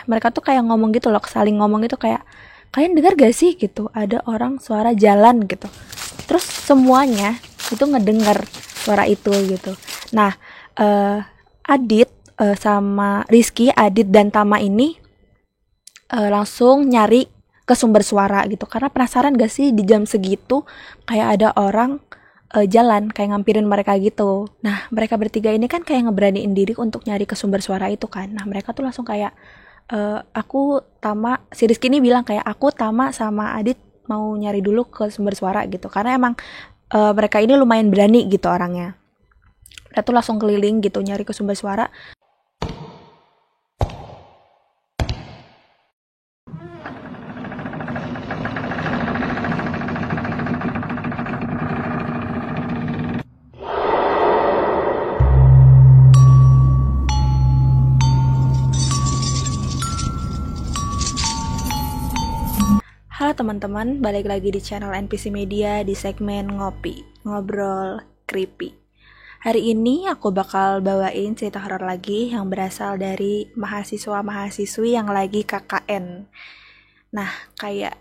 mereka tuh kayak ngomong gitu loh, saling ngomong gitu kayak, kalian dengar gak sih gitu, ada orang suara jalan gitu. Terus semuanya itu ngedengar suara itu gitu. Nah, Adit sama Rizky, Adit dan Tama ini langsung nyari ke sumber suara gitu, karena penasaran gak sih di jam segitu kayak ada orang jalan kayak ngampirin mereka gitu. Nah, mereka bertiga ini kan kayak ngeberaniin diri untuk nyari ke sumber suara itu kan. Nah, mereka tuh langsung kayak aku Tama, si Rizky ini bilang kayak aku Tama sama Adit mau nyari dulu ke sumber suara gitu, karena emang mereka ini lumayan berani gitu orangnya. Mereka tuh langsung keliling gitu nyari ke sumber suara. Halo teman-teman, balik lagi di channel NPC Media di segmen Ngopi, Ngobrol Creepy. Hari ini aku bakal bawain cerita horor lagi yang berasal dari mahasiswa-mahasiswi yang lagi KKN. Nah, kayak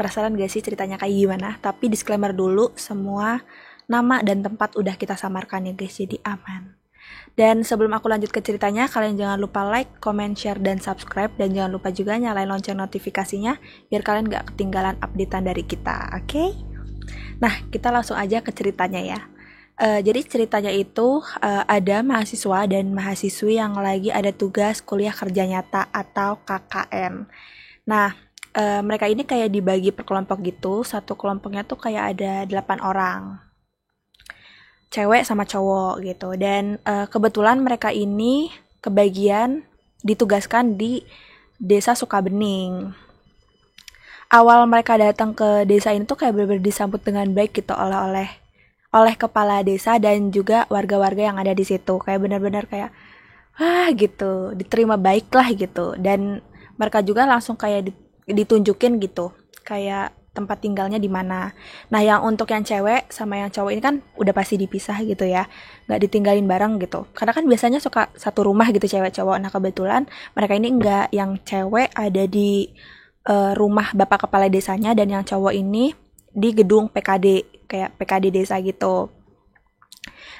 penasaran gak sih ceritanya kayak gimana? Tapi disclaimer dulu, semua nama dan tempat udah kita samarkan ya guys, jadi aman. Dan sebelum aku lanjut ke ceritanya, kalian jangan lupa like, comment, share, dan subscribe. Dan jangan lupa juga nyalain lonceng notifikasinya, biar kalian gak ketinggalan updatean dari kita, oke? Nah, kita langsung aja ke ceritanya ya. Jadi ceritanya itu ada mahasiswa dan mahasiswi yang lagi ada tugas kuliah kerja nyata atau KKN. Nah, mereka ini kayak dibagi per kelompok gitu. Satu kelompoknya tuh kayak ada 8 orang. Cewek sama cowok gitu. Dan kebetulan mereka ini kebagian ditugaskan di desa Sukabening. Awal mereka datang ke desa ini tuh kayak benar-benar disambut dengan baik gitu oleh kepala desa dan juga warga-warga yang ada di situ. Kayak benar-benar kayak wah gitu, diterima baik lah gitu. Dan mereka juga langsung kayak ditunjukin gitu, kayak tempat tinggalnya di mana. Nah, yang untuk yang cewek sama yang cowok ini kan udah pasti dipisah gitu ya, nggak ditinggalin bareng gitu. Karena kan biasanya suka satu rumah gitu cewek cowok. Nah, kebetulan mereka ini enggak, yang cewek ada di rumah bapak kepala desanya dan yang cowok ini di gedung PKD, kayak PKD desa gitu.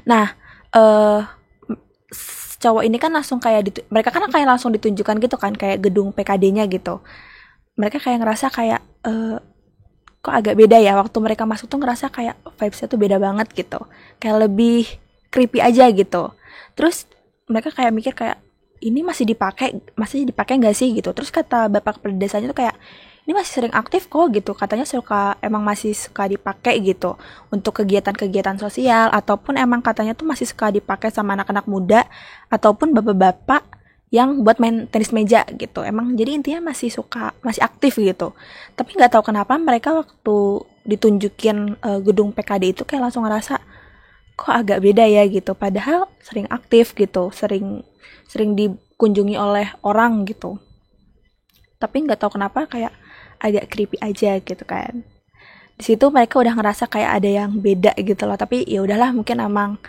Nah, eh cowok ini kan langsung kayak mereka kan kayak langsung ditunjukkan gitu kan kayak gedung PKD-nya gitu. Mereka kayak ngerasa kayak kok agak beda ya, waktu mereka masuk tuh ngerasa kayak vibes-nya tuh beda banget gitu, kayak lebih creepy aja gitu. Terus mereka kayak mikir kayak ini masih dipakai nggak sih gitu. Terus kata bapak kepala desanya tuh kayak ini masih sering aktif kok gitu, katanya masih suka dipakai gitu untuk kegiatan-kegiatan sosial, ataupun emang katanya tuh masih suka dipakai sama anak-anak muda ataupun bapak-bapak yang buat main tenis meja gitu. Emang jadi intinya masih aktif gitu. Tapi nggak tahu kenapa mereka waktu ditunjukin gedung PKD itu kayak langsung ngerasa kok agak beda ya gitu. Padahal sering aktif gitu, sering dikunjungi oleh orang gitu. Tapi nggak tahu kenapa kayak agak creepy aja gitu kan. Di situ mereka udah ngerasa kayak ada yang beda gitu loh. Tapi ya udahlah, mungkin emang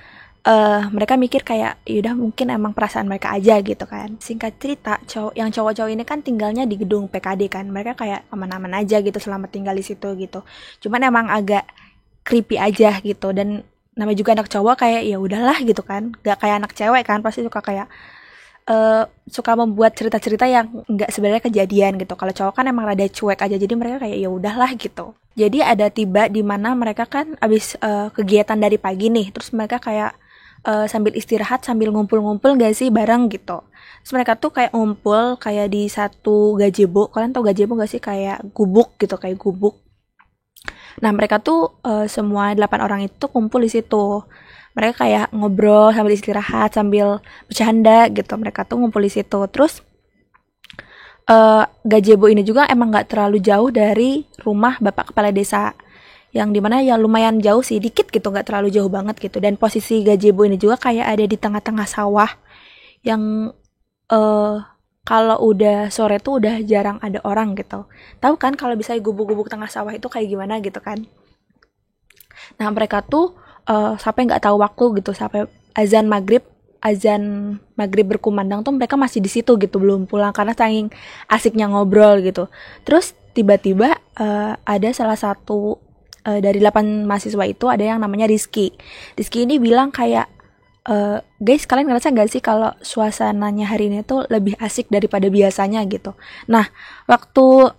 mereka mikir kayak yaudah mungkin emang perasaan mereka aja gitu kan. Singkat cerita, yang cowok-cowok ini kan tinggalnya di gedung PKD kan. Mereka kayak aman-aman aja gitu selama tinggal di situ gitu. Cuman emang agak creepy aja gitu. Dan namanya juga anak cowok kayak ya udahlah gitu kan. Gak kayak anak cewek kan, pasti suka kayak suka membuat cerita-cerita yang nggak sebenarnya kejadian gitu. Kalau cowok kan emang rada cuek aja, jadi mereka kayak ya udahlah gitu. Jadi ada tiba di mana mereka kan abis kegiatan dari pagi nih, terus mereka kayak sambil istirahat sambil ngumpul-ngumpul gak sih bareng gitu. Terus mereka tuh kayak ngumpul kayak di satu gazebo. Kalian tau gazebo gak sih? Kayak gubuk gitu, kayak gubuk. Nah, mereka tuh semua 8 orang itu kumpul di situ. Mereka kayak ngobrol sambil istirahat, sambil bercanda gitu. Mereka tuh ngumpul di situ. Terus gazebo ini juga emang gak terlalu jauh dari rumah bapak kepala desa, yang dimana ya lumayan jauh sih, dikit gitu, nggak terlalu jauh banget gitu. Dan posisi gazebo ini juga kayak ada di tengah-tengah sawah yang eh kalau udah sore tuh udah jarang ada orang gitu. Tahu kan kalau bisa gubuk-gubuk tengah sawah itu kayak gimana gitu kan. Nah, mereka tuh sampai nggak tahu waktu gitu, sampai azan maghrib azan maghrib berkumandang tuh mereka masih di situ gitu, belum pulang karena saking asiknya ngobrol gitu. Terus tiba-tiba ada salah satu dari 8 mahasiswa itu ada yang namanya Rizky. Rizky ini bilang kayak, guys, kalian ngerasa gak sih kalau suasananya hari ini tuh lebih asik daripada biasanya gitu. Nah, waktu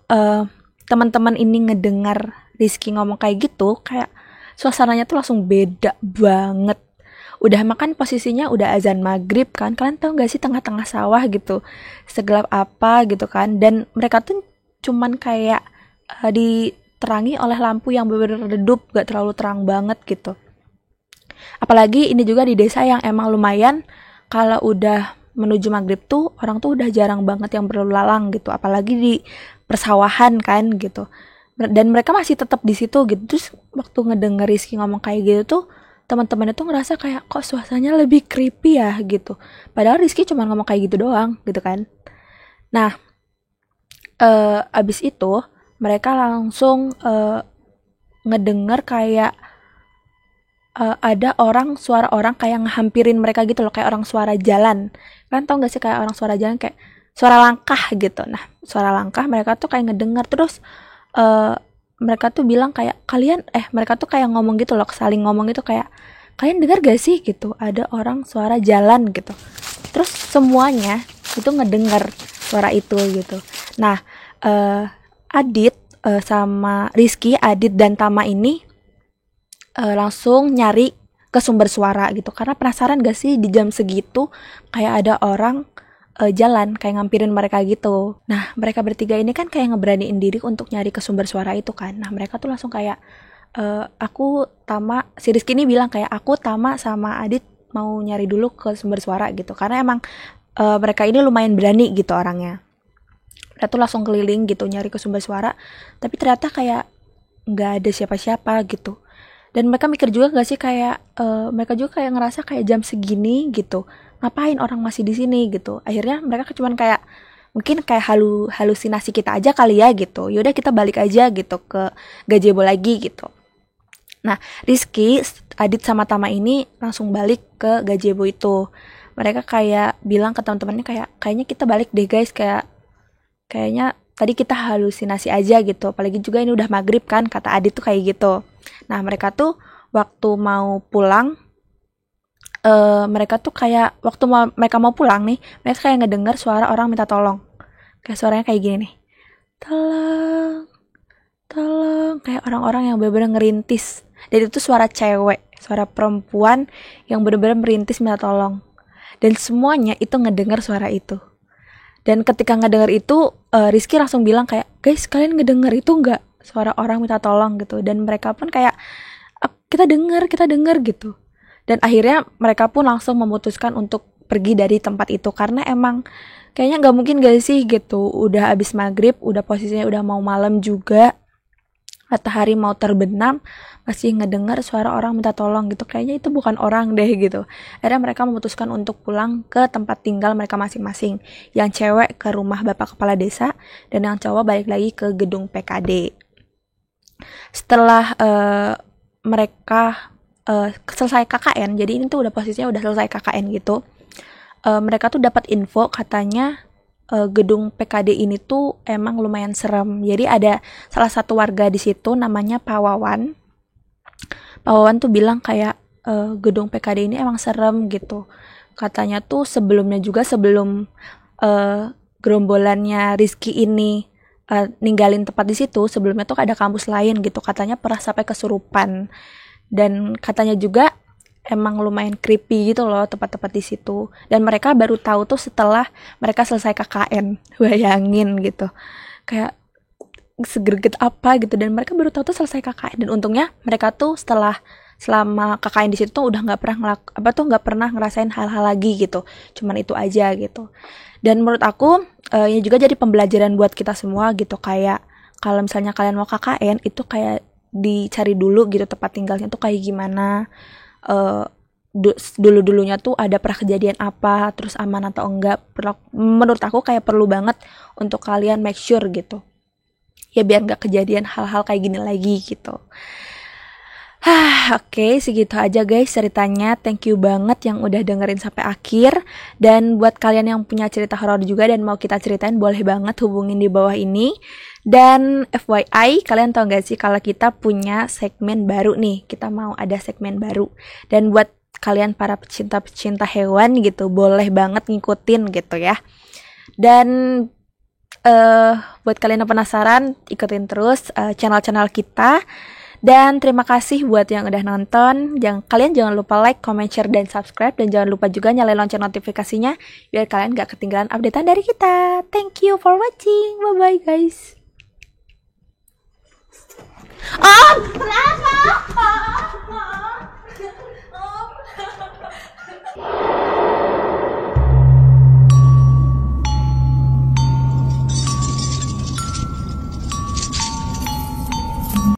teman-teman ini ngedengar Rizky ngomong kayak gitu, kayak suasananya tuh langsung beda banget. Udah makan posisinya udah azan maghrib kan, kalian tahu gak sih tengah-tengah sawah gitu, segelap apa gitu kan, dan mereka tuh cuman kayak diterangi oleh lampu yang bener-bener redup, gak terlalu terang banget gitu. Apalagi ini juga di desa yang emang lumayan kalau udah menuju maghrib tuh orang tuh udah jarang banget yang berlalu lalang gitu, apalagi di persawahan kan gitu. Dan mereka masih tetap di situ gitu. Terus waktu ngedenger Rizky ngomong kayak gitu tuh, teman-teman itu ngerasa kayak kok suasananya lebih creepy ya gitu. Padahal Rizky cuma ngomong kayak gitu doang gitu kan. Nah, abis itu mereka langsung ngedenger kayak ada suara orang kayak ngehampirin mereka gitu loh, kayak orang suara jalan. Kan tau gak sih kayak orang suara jalan, kayak suara langkah gitu. Nah, suara langkah mereka tuh kayak ngedenger. Terus mereka tuh bilang kayak mereka tuh kayak ngomong gitu loh, saling ngomong gitu kayak, kalian dengar gak sih gitu, ada orang suara jalan gitu. Terus semuanya itu ngedenger suara itu gitu. Nah, Adit sama Rizky, Adit dan Tama ini langsung nyari ke sumber suara gitu, karena penasaran gak sih di jam segitu kayak ada orang jalan kayak ngampirin mereka gitu. Nah, mereka bertiga ini kan kayak ngeberaniin diri untuk nyari ke sumber suara itu kan. Nah, mereka tuh langsung kayak, aku Tama, si Rizky ini bilang kayak, aku Tama sama Adit mau nyari dulu ke sumber suara gitu, karena emang mereka ini lumayan berani gitu orangnya. Mereka tuh langsung keliling gitu nyari ke sumber suara, tapi ternyata kayak nggak ada siapa-siapa gitu. Dan mereka mikir juga gak sih kayak mereka juga kayak ngerasa kayak jam segini gitu, ngapain orang masih di sini gitu. Akhirnya mereka cuman kayak mungkin kayak halusinasi kita aja kali ya gitu. Yaudah kita balik aja gitu ke gazebo lagi gitu. Nah, Rizky, Adit sama Tama ini langsung balik ke gazebo itu. Mereka kayak bilang ke teman-temannya kayak, kayaknya kita balik deh guys, kayaknya tadi kita halusinasi aja gitu. Apalagi juga ini udah maghrib kan, kata Adit tuh kayak gitu. Nah, mereka tuh waktu mau pulang, mereka tuh kayak waktu mereka mau pulang nih, mereka kayak ngedengar suara orang minta tolong. Kayak suaranya kayak gini nih. Tolong, tolong, kayak orang-orang yang bener-bener ngerintis. Dan itu suara cewek, suara perempuan yang bener-bener merintis minta tolong. Dan semuanya itu ngedengar suara itu. Dan ketika ngedengar itu, Rizky langsung bilang kayak, guys, kalian ngedengar itu nggak? Suara orang minta tolong gitu. Dan mereka pun kayak, kita dengar gitu. Dan akhirnya mereka pun langsung memutuskan untuk pergi dari tempat itu, karena emang kayaknya nggak mungkin gak sih gitu, udah abis maghrib, udah posisinya udah mau malam juga, matahari mau terbenam, masih ngedengar suara orang minta tolong gitu, kayaknya itu bukan orang deh gitu. Akhirnya mereka memutuskan untuk pulang ke tempat tinggal mereka masing-masing, yang cewek ke rumah bapak kepala desa, dan yang cowok balik lagi ke gedung PKD. Setelah mereka selesai KKN, jadi ini tuh udah posisinya udah selesai KKN gitu, mereka tuh dapat info katanya gedung PKD ini tuh emang lumayan serem. Jadi ada salah satu warga di situ namanya Pak Wawan. Pak Wawan tuh bilang kayak gedung PKD ini emang serem gitu. Katanya tuh sebelumnya juga, sebelum gerombolannya Rizky ini ninggalin tempat di situ, sebelumnya tuh ada kampus lain gitu. Katanya pernah sampai kesurupan. Dan katanya juga emang lumayan creepy gitu loh tempat-tempat di situ. Dan mereka baru tahu tuh setelah mereka selesai KKN. Bayangin gitu. Kayak segerget apa gitu, dan mereka baru tahu tuh selesai KKN. Dan untungnya mereka tuh selama KKN di situ tuh udah nggak pernah ngerasain hal-hal lagi gitu. Cuman itu aja gitu. Dan menurut aku ini juga jadi pembelajaran buat kita semua gitu, kayak kalau misalnya kalian mau KKN itu kayak dicari dulu gitu tempat tinggalnya tuh kayak gimana, dulunya tuh ada pernah kejadian apa, terus aman atau enggak. Menurut aku kayak perlu banget untuk kalian make sure gitu ya, biar nggak kejadian hal-hal kayak gini lagi gitu. Oke, segitu aja guys ceritanya. Thank you banget yang udah dengerin sampai akhir. Dan buat kalian yang punya cerita horor juga dan mau kita ceritain, boleh banget hubungin di bawah ini. Dan FYI, kalian tau gak sih kalau kita punya segmen baru nih. Kita mau ada segmen baru. Dan buat kalian para pecinta-pecinta hewan gitu, boleh banget ngikutin gitu ya. Dan buat kalian yang penasaran, ikutin terus channel-channel kita. Dan terima kasih buat yang udah nonton. Kalian jangan lupa like, comment, share, dan subscribe. Dan jangan lupa juga nyalain lonceng notifikasinya biar kalian gak ketinggalan updatean dari kita. Thank you for watching. Bye-bye guys. Oh, kenapa?